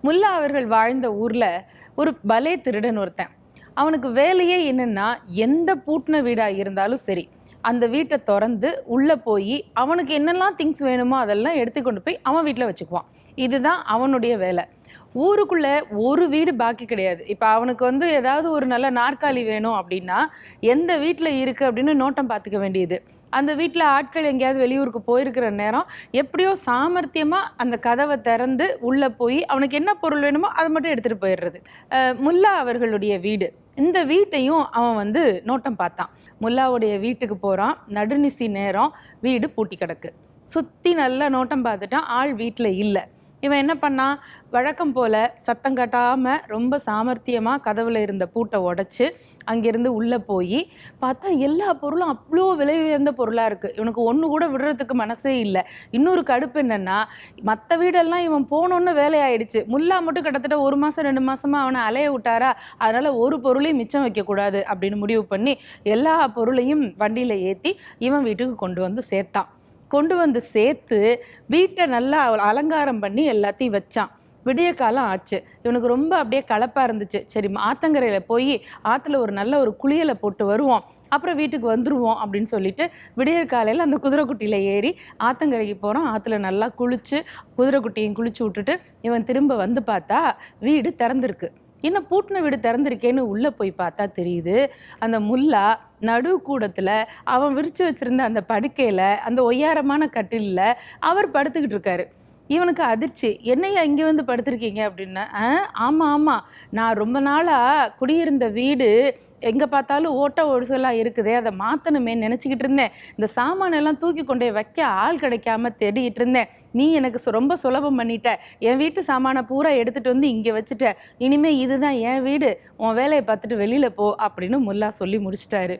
முல்லா அவர்கள் வாழ்ந்த ஊர்ல ஒரு பலே திருடன் ஒருத்தன். அவனுக்கு வேலையே என்னன்னா, எந்த பூட்டின வீடா இருந்தாலும் சரி, அந்த வீட்டை திறந்து உள்ள போய் அவனுக்கு என்னெல்லாம் திங்ஸ் வேணுமோ அதெல்லாம் எடுத்து கொண்டு போய் அவன் வீட்டில் வச்சுக்குவான். இதுதான் அவனுடைய வேலை. ஊருக்குள்ள ஒரு வீடு பாக்கி கிடையாது. இப்ப அவனுக்கு ஏதாவது ஒரு நல்ல நாற்காலி வேணும் அப்படின்னா, எந்த வீட்டில் இருக்கு அப்படின்னு நோட்டம் பார்த்துக்க வேண்டியது. அந்த வீட்டில் ஆட்கள் எங்கேயாவது வெளியூருக்கு போயிருக்கிற நேரம் எப்படியோ சாமர்த்தியமா அந்த கதவை திறந்து உள்ள போய் அவனுக்கு என்ன பொருள் வேணுமோ அதை மட்டும் எடுத்துட்டு போயிடுறது. முல்லா அவர்களுடைய வீடு. இந்த வீட்டையும் அவன் நோட்டம் பார்த்தான். முல்லாவுடைய வீட்டுக்கு போறான். நடுநிசி நேரம், வீடு பூட்டி கிடக்கு. சுத்தி நல்லா நோட்டம் பார்த்துட்டான். ஆள் வீட்டில் இல்லை. இவன் என்ன பண்ணான், வழக்கம் போல சத்தம் கட்டாம ரொம்ப சாமர்த்தியமா கதவுல இருந்த பூட்டை உடைச்சு அங்கிருந்து உள்ள போய் பார்த்தா எல்லா பொருளும் அவ்வளோ விலை உயர்ந்த பொருளா இருக்கு. இவனுக்கு ஒன்று கூட விடுறதுக்கு மனசே இல்லை. இன்னொரு கடுப்பு என்னன்னா, மற்ற வீடெல்லாம் இவன் போனோன்னு வேலையாயிடுச்சு. முல்லா மட்டும் கிட்டத்தட்ட 1 மாசம் 2 மாசமா அவனை அலைய விட்டாரா, அதனால ஒரு பொருளையும் மிச்சம் வைக்கக்கூடாது அப்படின்னு முடிவு பண்ணி எல்லா பொருளையும் வண்டியில ஏற்றி இவன் வீட்டுக்கு கொண்டு வந்து சேர்த்தான். கொண்டு வந்து சேர்த்து வீட்டை நல்லா அலங்காரம் பண்ணி எல்லாத்தையும் வச்சான். விடிய காலம் ஆச்சு. இவனுக்கு ரொம்ப அப்படியே களைப்பா இருந்துச்சு. சரி, ஆத்தங்கரையில போய் ஆத்துல ஒரு நல்ல ஒரு குளியலை போட்டு வருவோம், அப்புறம் வீட்டுக்கு வந்துருவோம் அப்படின்னு சொல்லிட்டு விடியற் காலையில அந்த குதிரைக்குட்டியில ஏறி ஆத்தங்கரைக்கு போறான். ஆத்துல நல்லா குளிச்சு குதிரைக்குட்டியும் குளிச்சு விட்டுட்டு இவன் திரும்ப வந்து பார்த்தா வீடு திறந்திருக்கு. என்ன பூட்டின வீடு திறந்திருக்கேன்னு உள்ள போய் பார்த்தா தெரியுது, அந்த முல்லா நடு கூடத்துல அவன் விரிச்சு வச்சிருந்த அந்த படுக்கையில, அந்த ஒய்யாரமான கட்டில்ல அவர் படுத்துக்கிட்டு இருக்காரு. இவனுக்கு அதிர்ச்சி. என்னையா இங்க வந்து படுத்திருக்கீங்க அப்படின்னா, ஆமா ஆமா, நான் ரொம்ப நாளா குடியிருந்த வீடு எங்க பார்த்தாலும் ஓட்ட ஒடிசலா இருக்குதே, அதை மாத்தணுமே நினைச்சுக்கிட்டு இருந்தேன். இந்த சாமான எல்லாம் தூக்கி கொண்டே வைக்க ஆள் கிடைக்காம தேடிட்டு இருந்தேன். நீ எனக்கு ரொம்ப சுலபம் பண்ணிட்ட. என் வீட்டு சாமான பூரா எடுத்துட்டு வந்து இங்க வச்சுட்ட. இனிமே இதுதான் என் வீடு, உன் வேலையை பார்த்துட்டு வெளியில போ அப்படின்னு முல்லா சொல்லி முடிச்சிட்டாரு.